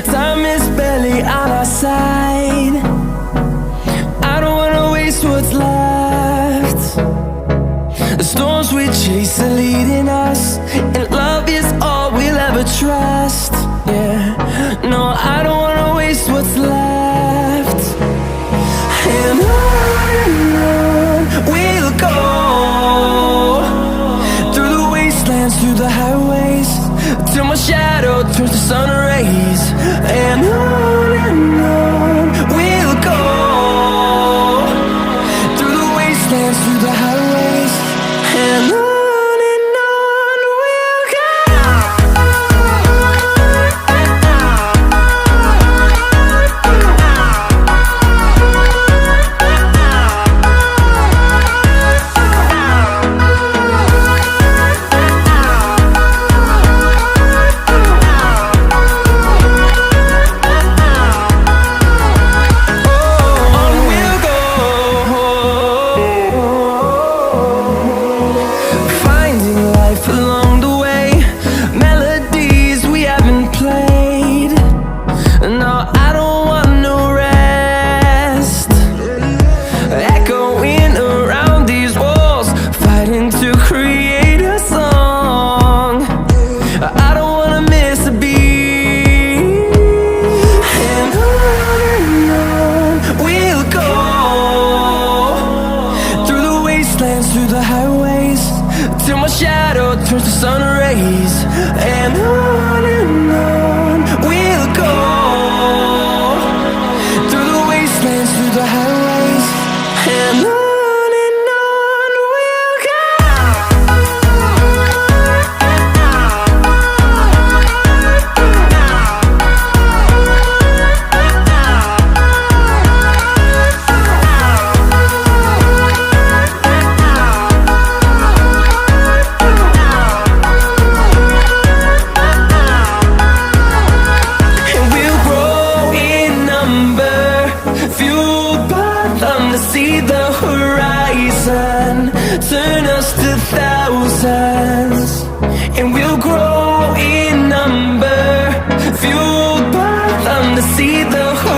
Time is barely on our side. I don't wanna waste what's left. The storms we chase are leading us, and love is all we'll ever trust. Yeah, no, I don't wanna waste what's left. And on we'll go, through the wastelands, through the highways, till my shadow turns to sun rays. And on we'll go, through the wastelands, through the highways, and on we'll go. Through the highways, till my shadow turns to sun rays. And on we'll go, through the wastelands, through the highways, and on we'll go. To see the horizon turn us to thousands, and we'll grow in number, fueled by them to see the horizon.